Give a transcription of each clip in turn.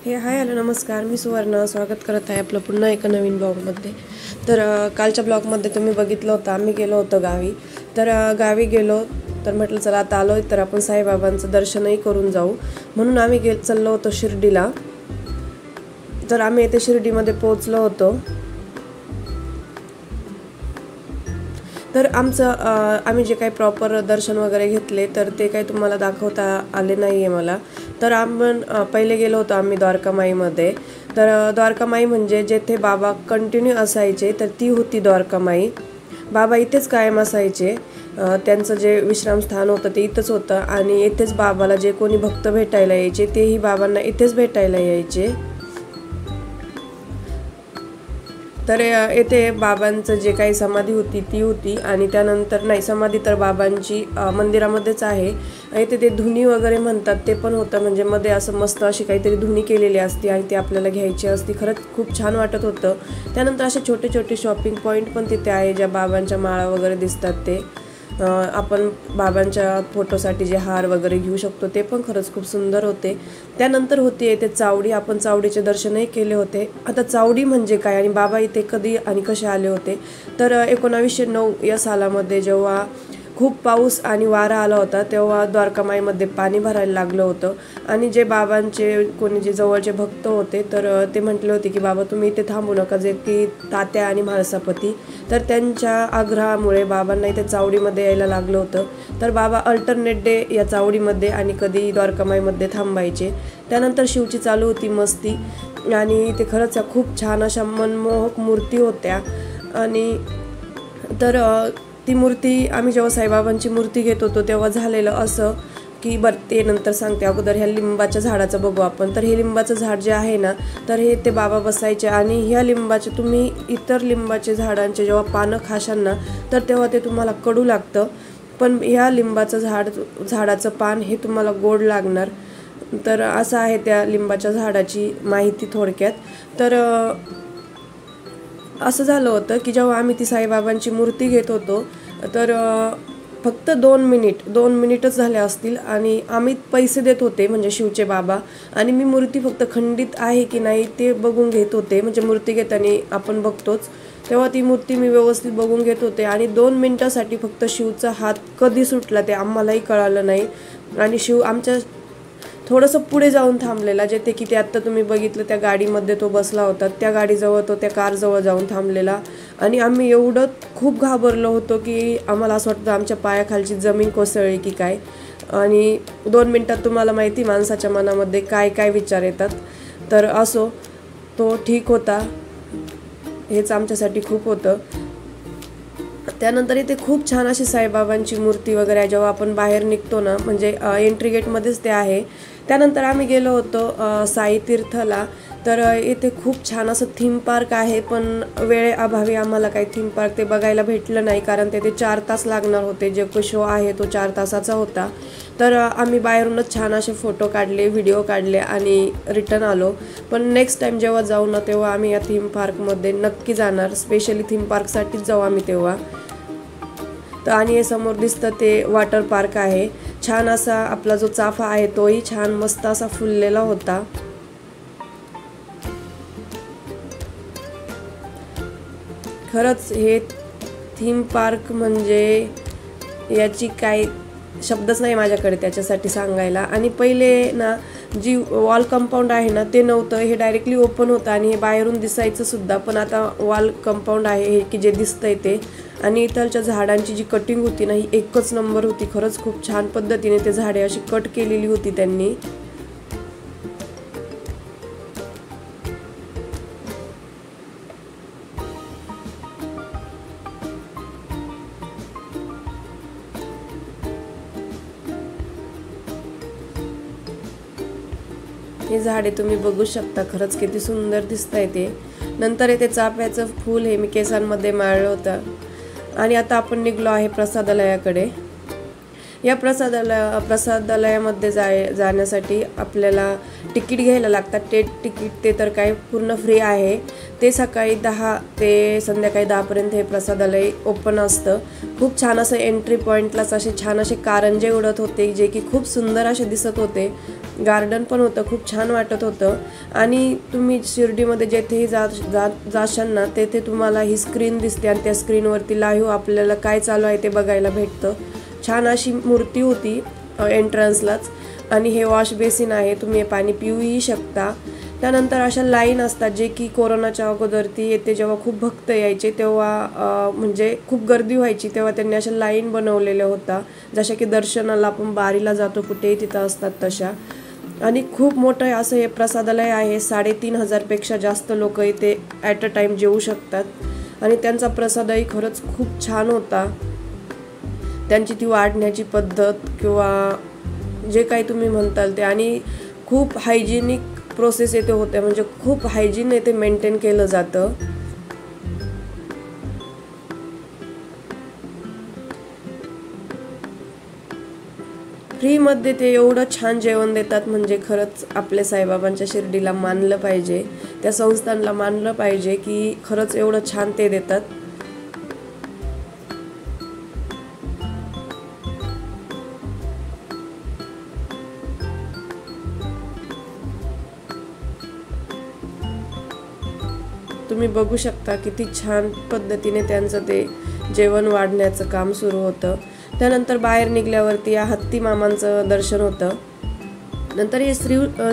Hi hello नमस्कार, मी सुवर्ण स्वागत करत आहे आपलं पुन्हा एका नवीन ब्लॉगमध्ये. तर कालच्या ब्लॉगमध्ये तुम्ही बघितलं होतं आम्ही गेलो होतो गावी. तर गावी गेलो तर म्हटलं चला आता आलो तर आपण साईबाबांचं दर्शनही करून जाऊ, म्हणून आम्ही चाललो होतो शिर्डीला. तर आम्ही येथे शिर्डीमध्ये पोहोचलो होतो. तर आम्ही जे काही प्रॉपर दर्शन वगैरे घेतले तर ते काही तुम्हाला दाखवता आले नाही आहे मला. तर आपण पहिले गेलो होतो आम्ही द्वारकामाईमध्ये. तर द्वारकामाई म्हणजे जेथे बाबा कंटिन्यू असायचे तर ती होती द्वारकामाई. बाबा इथेच कायम असायचे. त्यांचं जे विश्रामस्थान होतं ते इथंच होतं आणि इथेच बाबाला जे कोणी भक्त भेटायला यायचे तेही बाबांना इथेच भेटायला यायचे. तर येथे बाबांचं जे काही समाधी होती ती होती आणि त्यानंतर नाही, समाधी तर बाबांची मंदिरामध्येच आहे. इथे ते धुनी वगैरे म्हणतात ते पण होतं, म्हणजे मध्ये असं मस्त अशी काहीतरी धुनी केलेली असते आणि ती आपल्याला घ्यायची असते. खरंच खूप छान वाटत होतं. त्यानंतर असे छोटे छोटे शॉपिंग पॉईंट पण तिथे आहे, ज्या बाबांच्या माळा वगैरे दिसतात ते आपण बाबांच्या फोटोसाठी जे हार वगैरे घेऊ शकतो ते पण खरंच खूप सुंदर होते. त्यानंतर होती येथे चावडी. आपण चावडीचे दर्शनही केले होते. आता चावडी म्हणजे काय आणि बाबा इथे कधी आणि कसे आले होते, तर 1909 या सालामध्ये जेव्हा खूप पाऊस आणि वारा आला होता तेव्हा द्वारकामाईमध्ये पाणी भरायला लागलं होतं आणि जे बाबांचे कोणी जे जवळचे भक्त होते तर ते म्हटले होते की बाबा तुम्ही इथे थांबू नका, जे की तात्या आणि म्हाळसापती. तर त्यांच्या आग्रहामुळे बाबांना इथे चावडीमध्ये यायला लागलं होतं. तर बाबा अल्टरनेट डे या चावडीमध्ये आणि कधी द्वारकामाईमध्ये थांबायचे. त्यानंतर शिवची चालू होती मस्ती आणि ते खरंच खूप छान अशा मनमोहक मूर्ती होत्या. आणि तर ती मूर्ती आम्ही जेव्हा साईबाबांची मूर्ती घेत होतो तेव्हा झालेलं असं की बरं ते नंतर सांगते, अगोदर ह्या लिंबाच्या झाडाचं बघू आपण. तर हे लिंबाचं झाड जे आहे ना तर हे ते बाबा बसायचे आणि ह्या लिंबाचे तुम्ही इतर लिंबाचे झाडांचे जेव्हा पानं खाशाल ना तर तेव्हा ते तुम्हाला कडू लागतं, पण ह्या लिंबाचं झाडाचं पान हे तुम्हाला गोड लागणार. तर असं आहे त्या लिंबाच्या झाडाची माहिती थोडक्यात. तर असं झालं होतं की जेव्हा आम्ही ती साईबाबांची मूर्ती घेत होतो तर फक्त 2 मिनिटच झाले असतील आणि आम्ही पैसे देत होते, म्हणजे शिवचे बाबा, आणि मी मूर्ती फक्त खंडित आहे की नाही ते बघून घेत होते. म्हणजे मूर्ती घेताना आपण बघतोच तेव्हा ती मूर्ती मी व्यवस्थित बघून घेत होते आणि 2 मिनिटासाठी फक्त शिवचा हात कधी सुटला ते आम्हालाही कळालं नाही. आणि शिव आमच्या थोडंसं पुढे जाऊन थांबलेला, जेथे की ते आत्ता तुम्ही बघितलं त्या गाडीमध्ये तो बसला होता, त्या गाडीजवळ तो त्या कारजवळ जाऊन थांबलेला. आणि आम्ही एवढं खूप घाबरलो होतो की आम्हाला असं वाटतं आमच्या पायाखालची जमीन कोसळली की काय. आणि 2 मिनिटात तुम्हाला माहिती माणसाच्या मनामध्ये काय काय विचार येतात. तर असो, तो ठीक होता, हेच आमच्यासाठी खूप होतं. त्यानंतर इथे खूप छान अशी साईबाबांची मूर्ती वगैरे आहे. जेव्हा आपण बाहेर निघतो ना, म्हणजे एंट्री गेटमध्येच ते आहे. त्यानंतर आम्ही गेलो होतो साई तीर्थला. तर इथे खूप छान असं थीम पार्क आहे, पण वेळेअभावी आम्हाला काही थीम पार्क ते बघायला भेटलं नाही, कारण ते 4 तास लागणार होते. जे शो आहे तो 4 तासाचा होता. तर आम्ही बाहेरूनच छान असे फोटो काढले, व्हिडिओ काढले आणि रिटर्न आलो. पण नेक्स्ट टाईम जेव्हा जाऊ ना तेव्हा आम्ही या थीम पार्कमध्ये नक्की जाणार, स्पेशली थीम पार्कसाठीच जाऊ आम्ही तेव्हा. तर आणि हे समोर दिसतं ते वॉटर पार्क आहे. छान असा आपला जो चाफा आहे तोही छान मस्त असा फुललेला होता. खरंच हे थीम पार्क म्हणजे याची काय शब्दच नाही माझ्याकडे त्याच्यासाठी सांगायला. आणि पहिले ना जी वॉल कंपाऊंड आहे ना ते नव्हतं, हे डायरेक्टली ओपन होतं आणि हे बाहेरून दिसायचं सुद्धा. पण आता वॉल कंपाऊंड आहे हे की जे दिसतंय ते. आणि इथलच्या झाडांची जी कटिंग होती ना ही एकच नंबर होती. खरंच खूप छान पद्धतीने ते झाडे अशी कट केलेली होती त्यांनी. हे झाडे तुम्ही बघू शकता, खरंच किती सुंदर दिसतंय ते. नंतर इथे चाफ्याचं फूल हे मी केसांमध्ये माळलं होतं. आणि आता आपण निघलो आहे प्रसादालयाकडे. या प्रसादालयामध्ये जाण्यासाठी आपल्याला तिकीट घ्यायला लागतात. ते तिकीट ते तर काय पूर्ण फ्री आहे. ते सकाळी 10 ते संध्याकाळी 10 पर्यंत हे प्रसादालय ओपन असतं. खूप छान असं एंट्री पॉईंटलाच असे छान असे कारंजे उडत होते जे की खूप सुंदर असे दिसत होते. गार्डन पण होतं, खूप छान वाटत होतं। आणि तुम्ही शिर्डीमध्ये जेथेही जाशाल ना तेथे तुम्हाला ही स्क्रीन दिसते आणि त्या स्क्रीनवरती लाईव्ह आपल्याला काय चालू आहे ते बघायला भेटतं। छान अशी मूर्ती होती एंट्रन्सलाच आणि हे वॉश बेसिन आहे, तुम्ही हे पाणी पिऊही शकता। त्यानंतर अशा लाईन असतात जे की कोरोनाच्या अगोदर ती येते जेव्हा खूप भक्त यायचे तेव्हा म्हणजे खूप गर्दी व्हायची तेव्हा त्यांनी अशा लाईन बनवलेल्या होत्या, जशा की दर्शनाला आपण बारीला जातो कुठेही तिथं असतात तशा। आणि खूप मोठं असं हे प्रसादालय आहे, 3500 पेक्षा जास्त लोक इथे ॲट अ टाइम जेवू शकतात आणि त्यांचा प्रसादही खरंच खूप छान होता। त्यांची ती वाढण्याची पद्धत किंवा जे काही तुम्ही म्हणताल ते, आणि खूप हायजिनिक प्रोसेस येते होते, म्हणजे खूप हायजीन येते मेंटेन केलं जातं। फ्रीमध्ये ते एवढं छान जेवण देतात, म्हणजे खरंच आपल्या साईबाबांच्या शिर्डीला मानलं पाहिजे, त्या संस्थानला मानलं पाहिजे की खरंच एवढं छान ते देतात। तुम्ही बघू शकता किती छान पद्धतीने त्यांचं ते जेवण वाढण्याचं काम सुरू होतं। त्यानंतर बाहेर निघाल्यावरती या हत्ती मामांचं दर्शन होतं। नंतर हे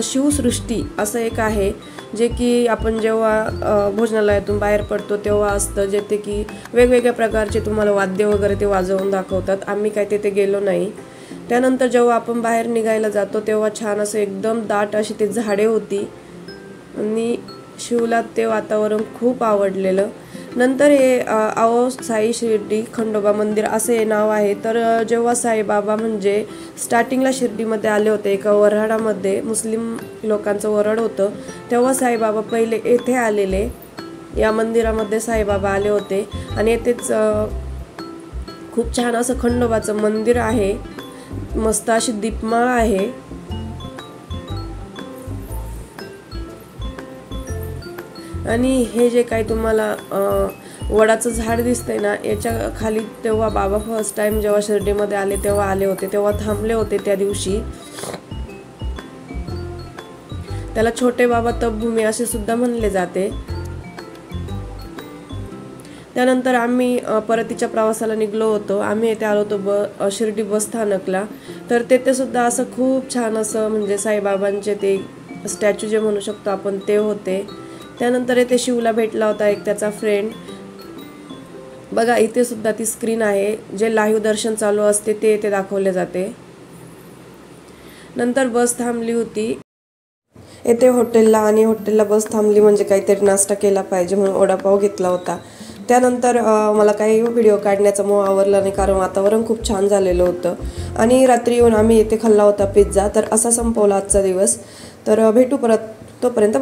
शिवसृष्टी असं एक आहे जे की आपण जेव्हा भोजनालयातून बाहेर पडतो तेव्हा असतं, जेथे की वेगवेगळ्या प्रकारचे तुम्हाला वाद्य वगैरे ते वाजवून दाखवतात, आम्ही काय तिथे गेलो नाही। त्यानंतर जेव्हा आपण बाहेर निघायला जातो तेव्हा छान असं एकदम दाट अशी ते झाडे होती आणि शिवला ते वातावरण खूप आवडलेलं। नंतर हे आओ साई शिर्डी खंडोबा मंदिर असे हे नाव आहे। तर जेव्हा साईबाबा म्हणजे स्टार्टिंगला शिर्डीमध्ये आले होते एका वऱ्हाडामध्ये, मुस्लिम लोकांचं वऱ्हाड होतं, तेव्हा साईबाबा पहिले येथे आलेले, या मंदिरामध्ये साईबाबा आले होते आणि येथेच खूप छान असं खंडोबाचं मंदिर आहे, मस्त अशी दीपमाळ आहे। आणि हे जे काही तुम्हाला वडाचं झाड दिसतंय ना, याच्या खाली तेव्हा बाबा फर्स्ट टाइम जेव्हा शिर्डीमध्ये आले तेव्हा आले होते, तेव्हा थांबले होते त्या दिवशी। त्याला छोटे बाबा तपभूमी असे सुद्धा म्हणले जाते। त्यानंतर आम्ही परतीच्या प्रवासाला निघलो होतो, आम्ही इथे आलो होतो शिर्डी बस स्थानकला। तर तेथे सुद्धा असं खूप छान असं म्हणजे साईबाबांचे ते स्टॅच्यू जे म्हणू शकतो आपण ते होते। त्यानंतर इथे शिवला भेटला होता एक त्याचा फ्रेंड, बघा इथे सुद्धा ती स्क्रीन आहे, जे लाईव्ह दर्शन चालू असते ते इथे दाखवले जाते। नंतर बस थांबली होती येथे हॉटेलला, आणि हॉटेलला बस थांबली म्हणजे काहीतरी नाश्ता केला पाहिजे म्हणून वडापाव घेतला होता। त्यानंतर मला काही व्हिडिओ काढण्याचा मोह आवरला नाही, कारण वातावरण खूप छान झालेलं होतं आणि रात्री येऊन आम्ही इथे खाल्ला होता पिझ्झा। तर असा संपवला आजचा दिवस, तर भेटू परत, तोपर्यंत